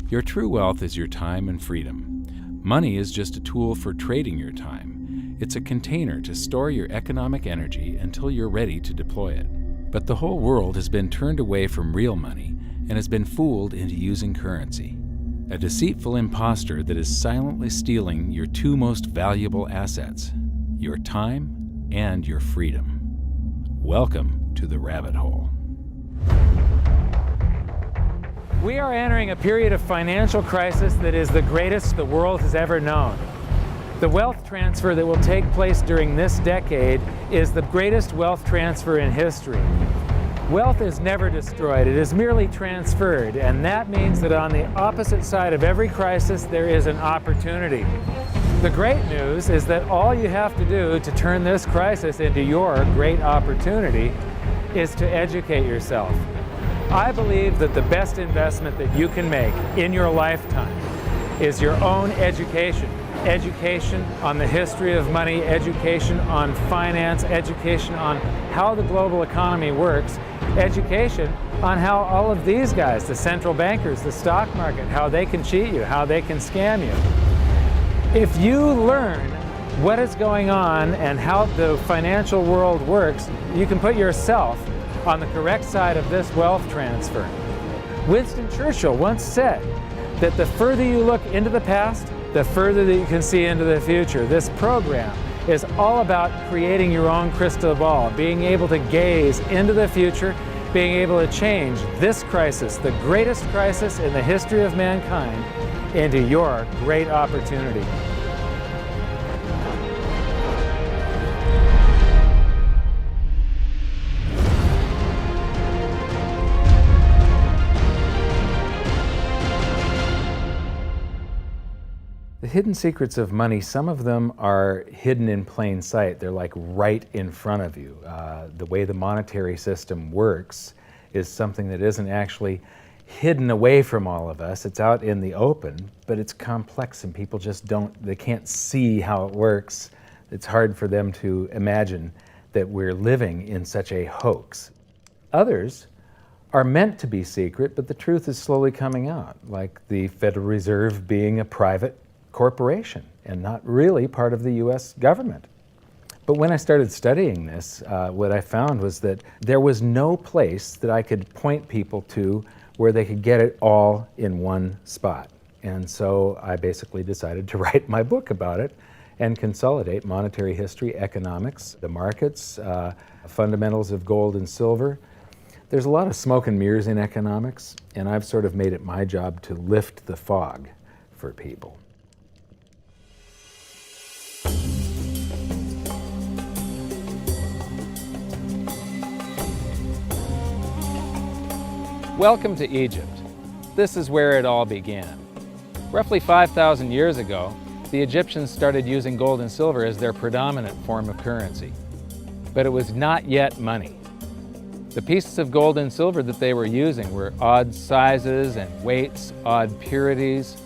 Your true wealth is your time and freedom. Money is just a tool for trading your time. It's a container to store your economic energy until you're ready to deploy it. But the whole world has been turned away from real money and has been fooled into using currency. A deceitful imposter that is silently stealing your two most valuable assets, your time and your freedom. Welcome to the rabbit hole. We are entering a period of financial crisis that is the greatest the world has ever known. The wealth transfer that will take place during this decade is the greatest wealth transfer in history. Wealth is never destroyed, it is merely transferred, and that means that on the opposite side of every crisis there is an opportunity. The great news is that all you have to do to turn this crisis into your great opportunity is to educate yourself. I believe that the best investment that you can make in your lifetime is your own education. Education on the history of money, education on finance, education on how the global economy works, education on how all of these guys, the central bankers, the stock market, how they can cheat you, how they can scam you. If you learn what is going on and how the financial world works, you can put yourself on the correct side of this wealth transfer. Winston Churchill once said that the further you look into the past, the further that you can see into the future. This program is all about creating your own crystal ball, being able to gaze into the future, being able to change this crisis, the greatest crisis in the history of mankind, into your great opportunity. The hidden secrets of money, some of them are hidden in plain sight. They're like right in front of you. The way the monetary system works is something that isn't actually hidden away from all of us. It's out in the open, but it's complex and people just they can't see how it works. It's hard for them to imagine that we're living in such a hoax. Others are meant to be secret, but the truth is slowly coming out, like the Federal Reserve being a private corporation and not really part of the US government. But when I started studying this, what I found was that there was no place that I could point people to where they could get it all in one spot. And so I basically decided to write my book about it and consolidate monetary history, economics, the markets, fundamentals of gold and silver. There's a lot of smoke and mirrors in economics, and I've sort of made it my job to lift the fog for people. Welcome to Egypt. This is where it all began. Roughly 5,000 years ago, the Egyptians started using gold and silver as their predominant form of currency. But it was not yet money. The pieces of gold and silver that they were using were odd sizes and weights, odd purities,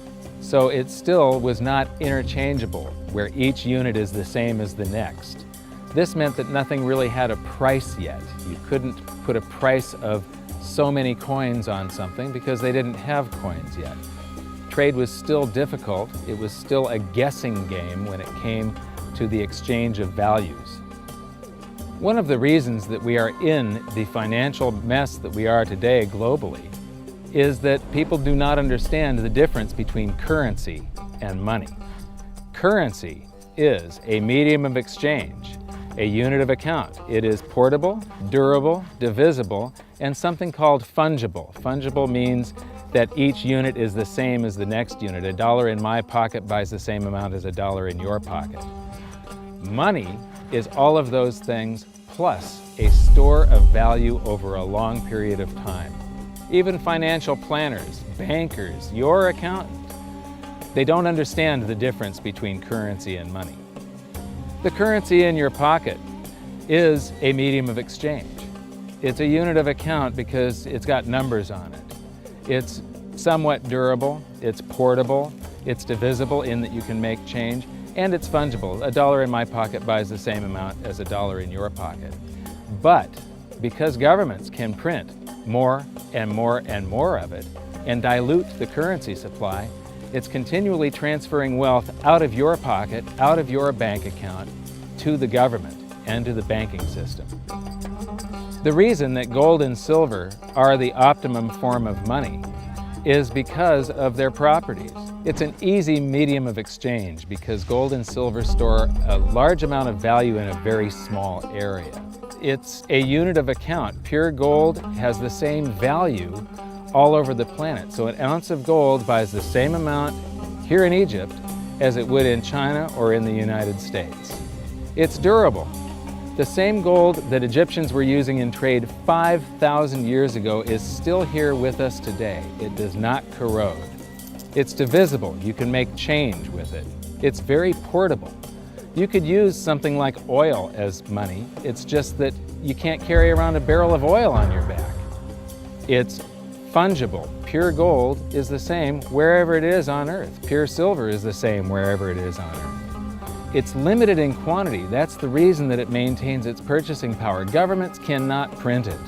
so it still was not interchangeable, where each unit is the same as the next. This meant that nothing really had a price yet. You couldn't put a price of so many coins on something because they didn't have coins yet. Trade was still difficult. It was still a guessing game when it came to the exchange of values. One of the reasons that we are in the financial mess that we are today globally is that people do not understand the difference between currency and money. Currency is a medium of exchange, a unit of account. It is portable, durable, divisible, and something called fungible. Fungible means that each unit is the same as the next unit. A dollar in my pocket buys the same amount as a dollar in your pocket. Money is all of those things plus a store of value over a long period of time. Even financial planners, bankers, your accountant, they don't understand the difference between currency and money. The currency in your pocket is a medium of exchange. It's a unit of account because it's got numbers on it. It's somewhat durable, it's portable, it's divisible in that you can make change, and it's fungible. A dollar in my pocket buys the same amount as a dollar in your pocket. But because governments can print more and more and more of it, and dilute the currency supply, it's continually transferring wealth out of your pocket, out of your bank account, to the government and to the banking system. The reason that gold and silver are the optimum form of money is because of their properties. It's an easy medium of exchange because gold and silver store a large amount of value in a very small area. It's a unit of account. Pure gold has the same value all over the planet. So an ounce of gold buys the same amount here in Egypt as it would in China or in the United States. It's durable. The same gold that Egyptians were using in trade 5,000 years ago is still here with us today. It does not corrode. It's divisible. You can make change with it. It's very portable. You could use something like oil as money. It's just that you can't carry around a barrel of oil on your back. It's fungible. Pure gold is the same wherever it is on Earth. Pure silver is the same wherever it is on Earth. It's limited in quantity. That's the reason that it maintains its purchasing power. Governments cannot print it.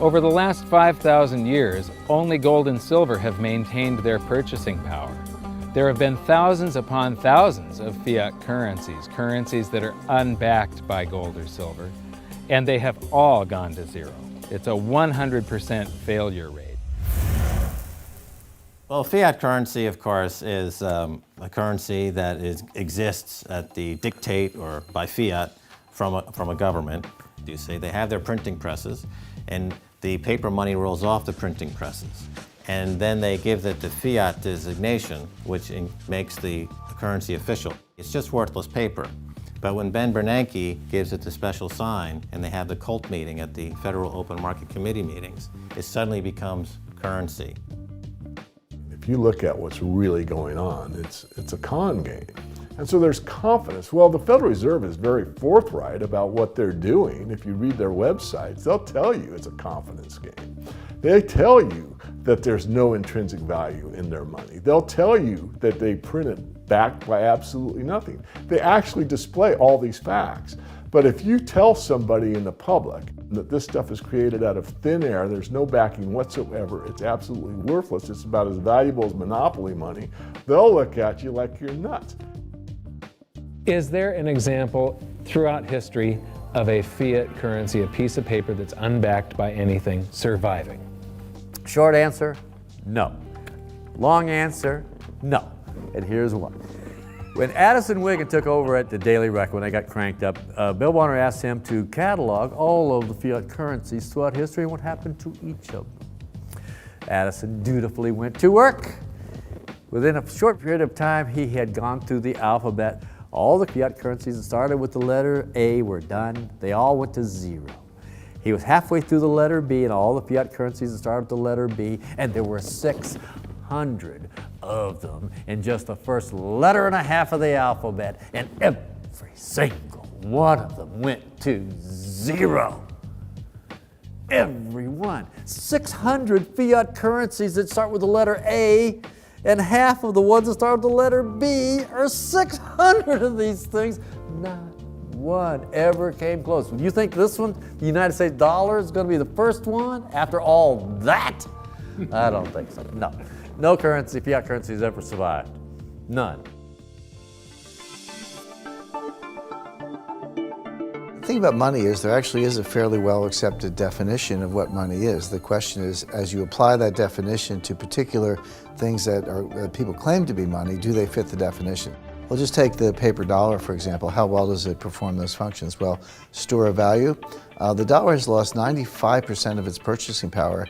Over the last 5,000 years, only gold and silver have maintained their purchasing power. There have been thousands upon thousands of fiat currencies, currencies that are unbacked by gold or silver, and they have all gone to zero. It's a 100% failure rate. Well, fiat currency, of course, is a currency that exists at the dictate or by fiat from a government. You say they have their printing presses, and the paper money rolls off the printing presses. And then they give it the fiat designation, which makes the currency official. It's just worthless paper. But when Ben Bernanke gives it the special sign, and they have the cult meeting at the Federal Open Market Committee meetings, it suddenly becomes currency. If you look at what's really going on, it's a con game. And so there's confidence. Well, the Federal Reserve is very forthright about what they're doing. If you read their websites, they'll tell you it's a confidence game. They tell you that there's no intrinsic value in their money. They'll tell you that they print it backed by absolutely nothing. They actually display all these facts. But if you tell somebody in the public that this stuff is created out of thin air, there's no backing whatsoever, it's absolutely worthless, it's about as valuable as monopoly money, they'll look at you like you're nuts. Is there an example throughout history of a fiat currency, a piece of paper that's unbacked by anything, surviving? Short answer, no. Long answer, no. And here's why. When Addison Wiggin took over at the Daily Record, when they got cranked up, Bill Warner asked him to catalog all of the fiat currencies throughout history and what happened to each of them. Addison dutifully went to work. Within a short period of time, he had gone through the alphabet. All the fiat currencies that started with the letter A were done. They all went to zero. He was halfway through the letter B, and all the fiat currencies that started with the letter B, and there were 600 of them in just the first letter and a half of the alphabet, and every single one of them went to zero. Every one. 600 fiat currencies that start with the letter A, and half of the ones that start with the letter B are 600 of these things. Not one ever came close. You think this one, the United States dollar, is going to be the first one after all that? I don't think so. No. No currency, fiat currency has ever survived. None. The thing about money is there actually is a fairly well accepted definition of what money is. The question is, as you apply that definition to particular things that people claim to be money, do they fit the definition? We'll just take the paper dollar, for example. How well does it perform those functions? Well, store of value. The dollar has lost 95% of its purchasing power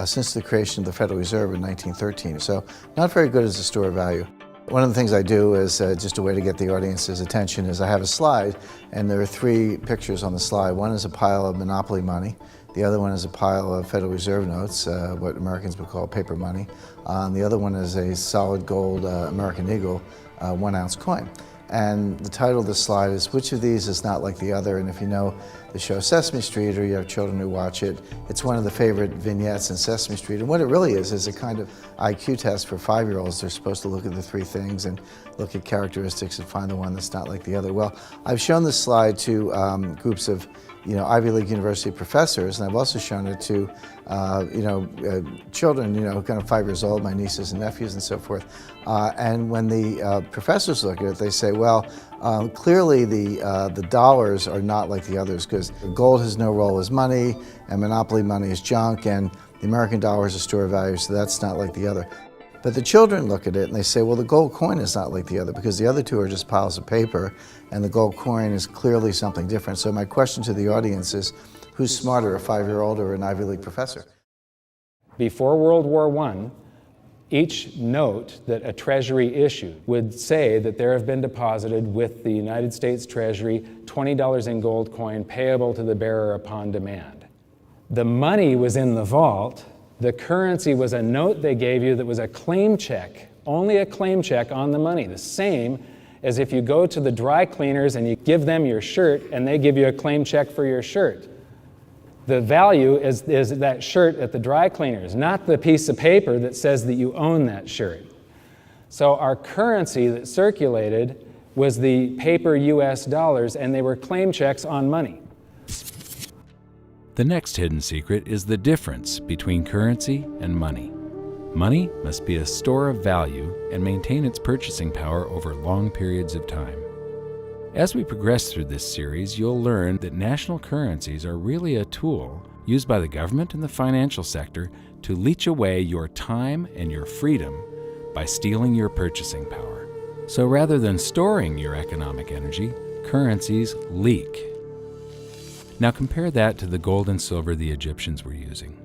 since the creation of the Federal Reserve in 1913. So not very good as a store of value. One of the things I do is just a way to get the audience's attention is I have a slide, and there are 3 pictures on the slide. One is a pile of monopoly money. The other one is a pile of Federal Reserve notes, what Americans would call paper money. The other one is a solid gold American Eagle 1-ounce coin. And the title of the slide is, which of these is not like the other? And if you know the show Sesame Street, or you have children who watch it. It's one of the favorite vignettes in Sesame Street. And what it really is a kind of IQ test for 5-year-olds. They're supposed to look at the 3 things and look at characteristics and find the one that's not like the other. Well, I've shown this slide to groups of Ivy League university professors, and I've also shown it to children, kind of 5 years old, my nieces and nephews and so forth. And when the professors look at it, they say, well, clearly the dollars are not like the others, because gold has no role as money, and monopoly money is junk, and the American dollar is a store of value, so that's not like the other. But the children look at it and they say, well, the gold coin is not like the other, because the other two are just piles of paper, and the gold coin is clearly something different. So my question to the audience is, who's smarter, a 5-year-old or an Ivy League professor? Before World War I, each note that a treasury issued would say that there have been deposited with the United States Treasury $20 in gold coin payable to the bearer upon demand. The money was in the vault. The currency was a note they gave you that was a claim check, only a claim check on the money, the same as if you go to the dry cleaners and you give them your shirt and they give you a claim check for your shirt. The value is that shirt at the dry cleaners, not the piece of paper that says that you own that shirt. So our currency that circulated was the paper US dollars, and they were claim checks on money. The next hidden secret is the difference between currency and money. Money must be a store of value and maintain its purchasing power over long periods of time. As we progress through this series, you'll learn that national currencies are really a tool used by the government and the financial sector to leech away your time and your freedom by stealing your purchasing power. So rather than storing your economic energy, currencies leak. Now compare that to the gold and silver the Egyptians were using.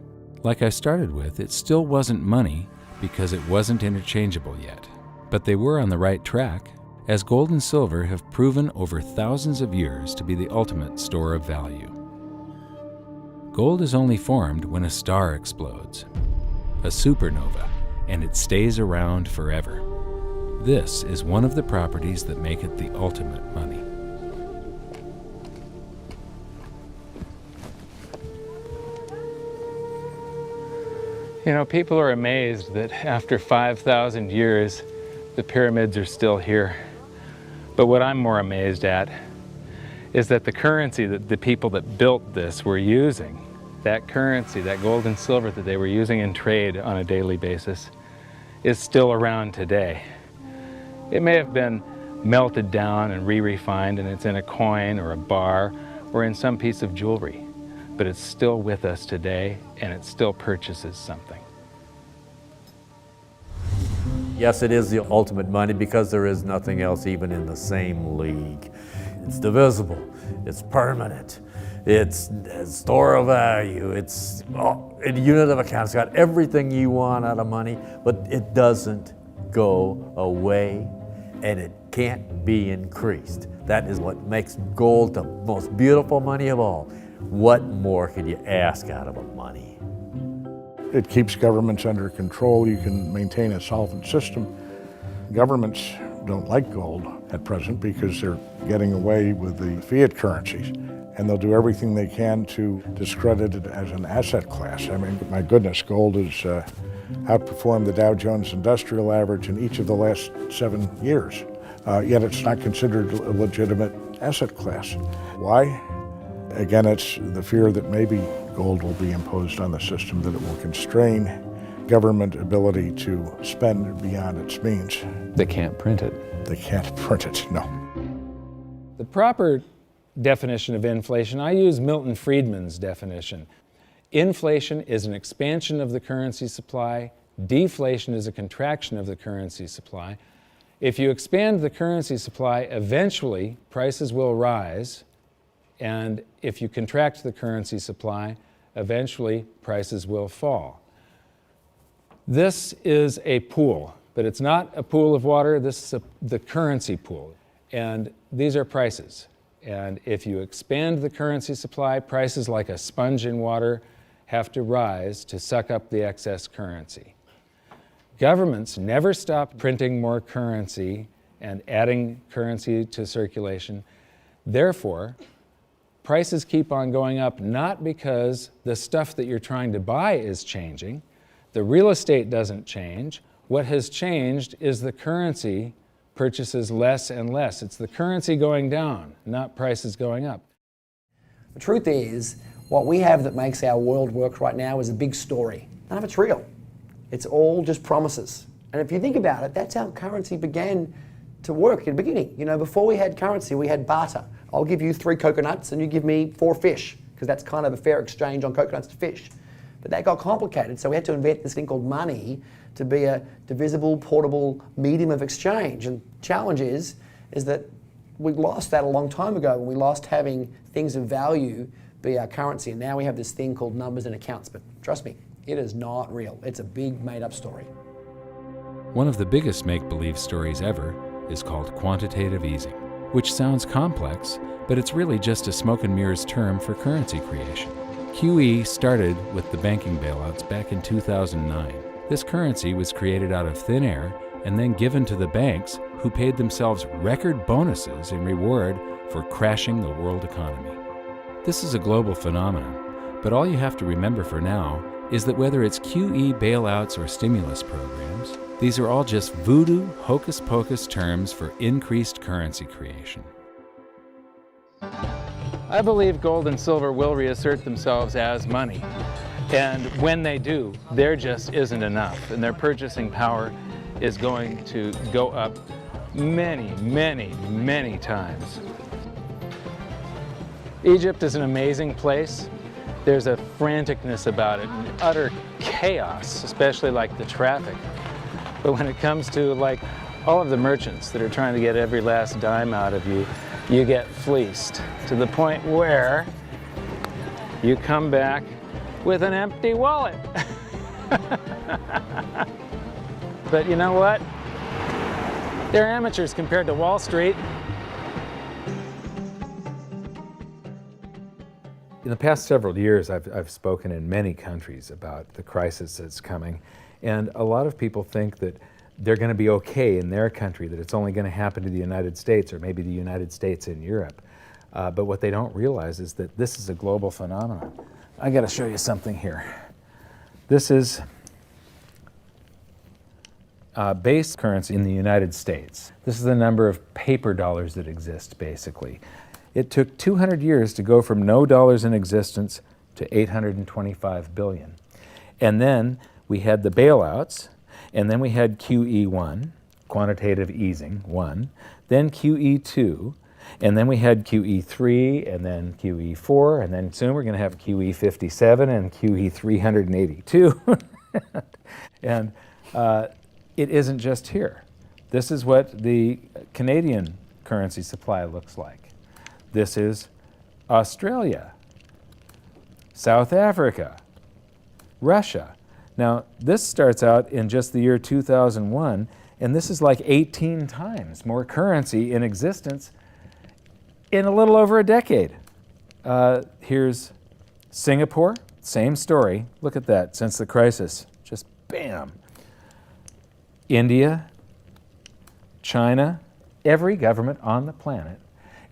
Like I started with, it still wasn't money because it wasn't interchangeable yet. But they were on the right track, as gold and silver have proven over thousands of years to be the ultimate store of value. Gold is only formed when a star explodes, a supernova, and it stays around forever. This is one of the properties that make it the ultimate money. People are amazed that after 5,000 years, the pyramids are still here. But what I'm more amazed at is that the currency that the people that built this were using, that currency, that gold and silver that they were using in trade on a daily basis, is still around today. It may have been melted down and re-refined, and it's in a coin or a bar or in some piece of jewelry, but it's still with us today, and it still purchases something. Yes, it is the ultimate money, because there is nothing else even in the same league. It's divisible, it's permanent, it's a store of value, it's a unit of account. It's got everything you want out of money, but it doesn't go away, and it can't be increased. That is what makes gold the most beautiful money of all. What more could you ask out of a money? It keeps governments under control. You can maintain a solvent system. Governments don't like gold at present because they're getting away with the fiat currencies, and they'll do everything they can to discredit it as an asset class. I mean, my goodness, gold has outperformed the Dow Jones Industrial Average in each of the last 7 years, yet it's not considered a legitimate asset class. Why? Again, it's the fear that maybe gold will be imposed on the system, that it will constrain government ability to spend beyond its means. They can't print it. They can't print it, no. The proper definition of inflation, I use Milton Friedman's definition. Inflation is an expansion of the currency supply. Deflation is a contraction of the currency supply. If you expand the currency supply, eventually prices will rise. And if you contract the currency supply, eventually prices will fall. This is a pool, but it's not a pool of water. This is the currency pool. And these are prices. And if you expand the currency supply, prices like a sponge in water have to rise to suck up the excess currency. Governments never stop printing more currency and adding currency to circulation. Therefore, Prices keep on going up not because the stuff that you're trying to buy is changing. The real estate doesn't change. What has changed is the currency purchases less and less. It's the currency going down, not prices going up. The truth is, what we have that makes our world work right now is a big story. None of it's real. It's all just promises. And if you think about it, that's how currency began to work in the beginning. You know, before we had currency, we had barter. I'll give you 3 coconuts and you give me 4 fish, because that's kind of a fair exchange on coconuts to fish. But that got complicated, so we had to invent this thing called money to be a divisible, portable medium of exchange. And the challenge is that we lost that a long time ago, when we lost having things of value be our currency, and now we have this thing called numbers and accounts. But trust me, it is not real. It's a big made-up story. One of the biggest make-believe stories ever is called quantitative easing, which sounds complex, but it's really just a smoke and mirrors term for currency creation. QE started with the banking bailouts back in 2009. This currency was created out of thin air and then given to the banks, who paid themselves record bonuses in reward for crashing the world economy. This is a global phenomenon, but all you have to remember for now is that whether it's QE bailouts or stimulus programs, these are all just voodoo, hocus-pocus terms for increased currency creation. I believe gold and silver will reassert themselves as money. And when they do, there just isn't enough, and their purchasing power is going to go up many, many, many times. Egypt is an amazing place. There's a franticness about it, and utter chaos, especially like the traffic. But when it comes to like all of the merchants that are trying to get every last dime out of you, you get fleeced to the point where you come back with an empty wallet. But you know what? They're amateurs compared to Wall Street. In the past several years, I've spoken in many countries about the crisis that's coming, and a lot of people think that they're going to be okay in their country, that it's only going to happen to the United States or maybe the United States in Europe. But what they don't realize is that this is a global phenomenon. I got to show you something here. This is base currency in the United States. This is the number of paper dollars that exist, basically. It took 200 years to go from no dollars in existence to 825 billion. And then we had the bailouts, and then we had QE1, quantitative easing 1, then QE2, and then we had QE3, and then QE4, and then soon we're going to have QE57 and QE382. And it isn't just here. This is what the Canadian currency supply looks like. This is Australia, South Africa, Russia. Now, this starts out in just the year 2001, and this is like 18 times more currency in existence in a little over a decade. Here's Singapore, same story. Look at that, since the crisis, just bam. India, China, every government on the planet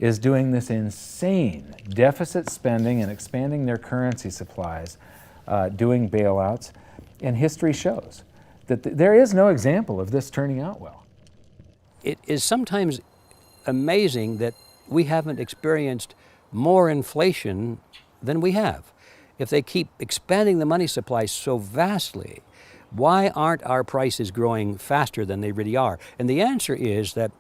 is doing this insane deficit spending and expanding their currency supplies, doing bailouts. And history shows that there is no example of this turning out well. It is sometimes amazing that we haven't experienced more inflation than we have. If they keep expanding the money supply so vastly, why aren't our prices growing faster than they really are? And the answer is that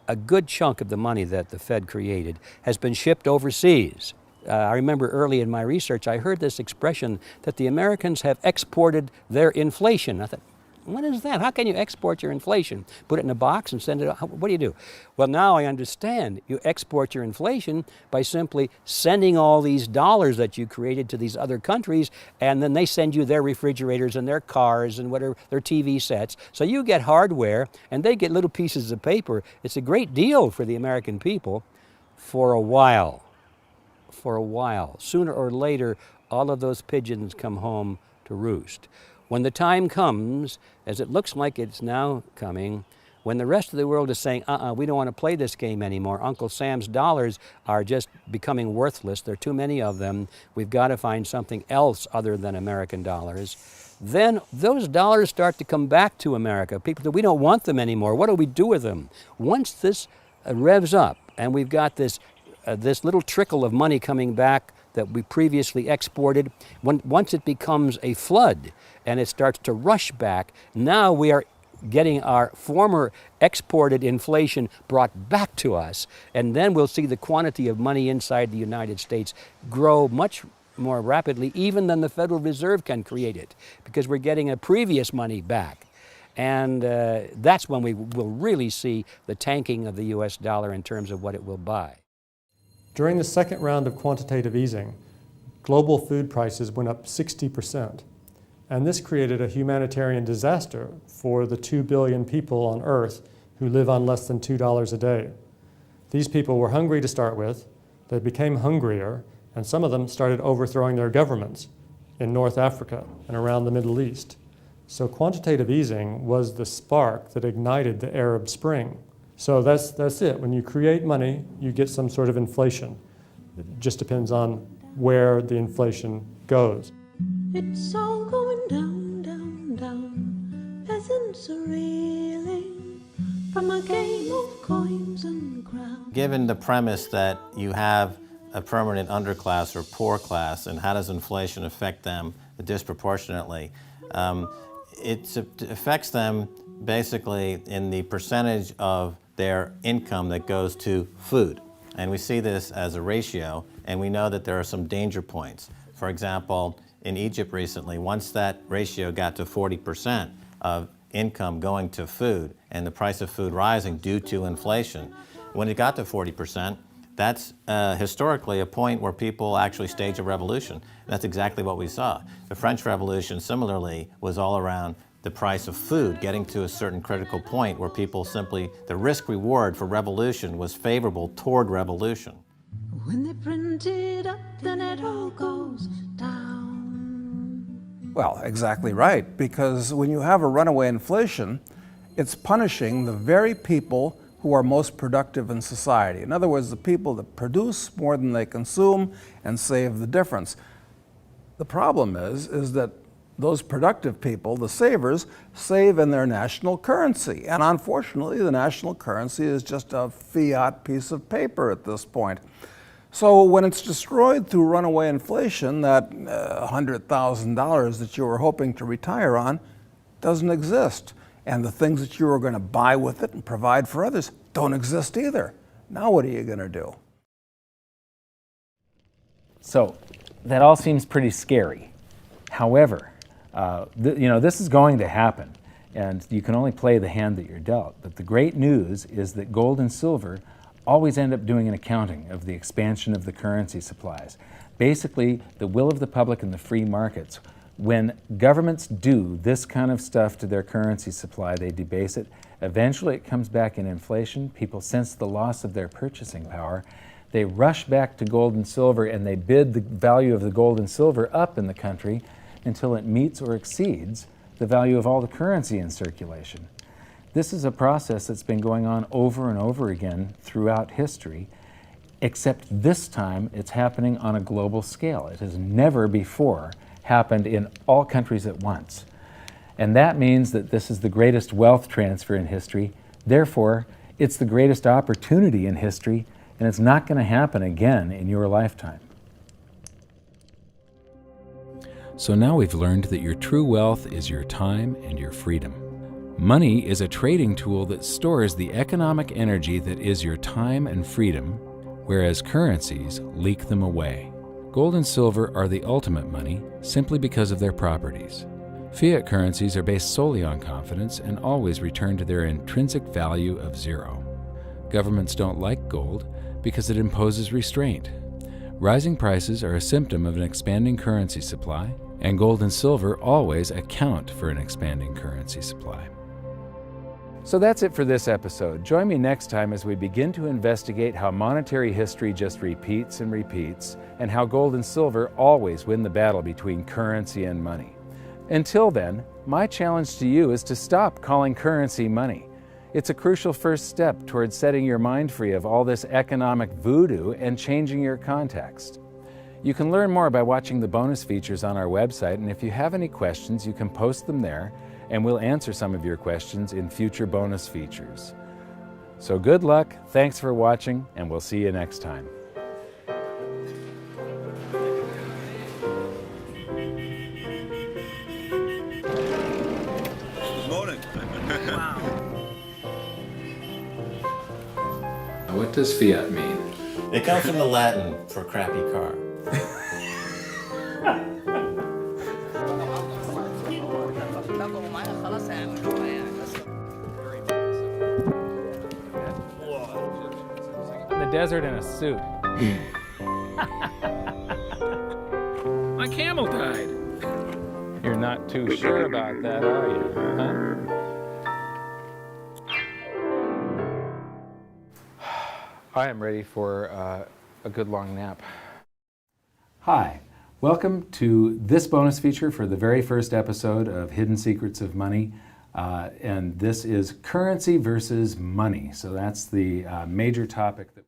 a good chunk of the money that the Fed created has been shipped overseas. I remember early in my research, I heard this expression that the Americans have exported their inflation. I thought, what is that? How can you export your inflation? Put it in a box and send it out? What do you do? Well, now I understand. You export your inflation by simply sending all these dollars that you created to these other countries, and then they send you their refrigerators and their cars and whatever, their TV sets. So you get hardware, and they get little pieces of paper. It's a great deal for the American people for a while. For a while. Sooner or later, all of those pigeons come home to roost. When the time comes, as it looks like it's now coming, When the rest of the world is saying, we don't want to play this game anymore. Uncle Sam's dollars are just becoming worthless. There are too many of them. We've got to find something else other than American dollars. Then those dollars start to come back to America. People say, we don't want them anymore. What do we do with them? Once this revs up and we've got this little trickle of money coming back that we previously exported, once it becomes a flood and it starts to rush back, now we are getting our former exported inflation brought back to us, and then we'll see the quantity of money inside the United States grow much more rapidly even than the Federal Reserve can create it, because we're getting a previous money back. And that's when we will really see the tanking of the US dollar in terms of what it will buy. During the second round of quantitative easing, global food prices went up 60%. And this created a humanitarian disaster for the 2 billion people on Earth who live on less than $2 a day. These people were hungry to start with, they became hungrier, and some of them started overthrowing their governments in North Africa and around the Middle East. So quantitative easing was the spark that ignited the Arab Spring. So that's it. When you create money, you get some sort of inflation. It just depends on where the inflation goes. It's all going down, down, down. Peasants are reeling from a game of coins and crowns. Given the premise that you have a permanent underclass or poor class, and how does inflation affect them disproportionately, it affects them basically in the percentage of their income that goes to food. And we see this as a ratio, and we know that there are some danger points. For example, in Egypt recently, once that ratio got to 40% of income going to food and the price of food rising due to inflation, when it got to 40%, that's historically a point where people actually stage a revolution. And that's exactly what we saw. The French Revolution, similarly, was all around the price of food getting to a certain critical point where people simply, the risk-reward for revolution was favorable toward revolution. When they print it up, then it all goes down. Well, exactly right, because when you have a runaway inflation, it's punishing the very people who are most productive in society. In other words, the people that produce more than they consume and save the difference. The problem is that those productive people, the savers, save in their national currency. And unfortunately, the national currency is just a fiat piece of paper at this point. So when it's destroyed through runaway inflation, that $100,000 that you were hoping to retire on doesn't exist. And the things that you were going to buy with it and provide for others don't exist either. Now what are you going to do? So that all seems pretty scary. However, this is going to happen, and you can only play the hand that you're dealt. But the great news is that gold and silver always end up doing an accounting of the expansion of the currency supplies. Basically, the will of the public and the free markets. When governments do this kind of stuff to their currency supply, they debase it. Eventually it comes back in inflation. People sense the loss of their purchasing power. They rush back to gold and silver, and they bid the value of the gold and silver up in the country until it meets or exceeds the value of all the currency in circulation. This is a process that's been going on over and over again throughout history, except this time it's happening on a global scale. It has never before happened in all countries at once. And that means that this is the greatest wealth transfer in history. Therefore, it's the greatest opportunity in history, and it's not going to happen again in your lifetime. So now we've learned that your true wealth is your time and your freedom. Money is a trading tool that stores the economic energy that is your time and freedom, whereas currencies leak them away. Gold and silver are the ultimate money simply because of their properties. Fiat currencies are based solely on confidence and always return to their intrinsic value of zero. Governments don't like gold because it imposes restraint. Rising prices are a symptom of an expanding currency supply, and gold and silver always account for an expanding currency supply. So that's it for this episode. Join me next time as we begin to investigate how monetary history just repeats and repeats, and how gold and silver always win the battle between currency and money. Until then, my challenge to you is to stop calling currency money. It's a crucial first step towards setting your mind free of all this economic voodoo and changing your context. You can learn more by watching the bonus features on our website, and if you have any questions, you can post them there, and we'll answer some of your questions in future bonus features. So good luck, thanks for watching, and we'll see you next time. What does fiat mean? It comes from the Latin for crappy car. In the desert in a suit. My camel died. You're not too sure about that, are you? Huh? I am ready for a good long nap. Hi, welcome to this bonus feature for the very first episode of Hidden Secrets of Money. And this is currency versus money. So that's the major topic that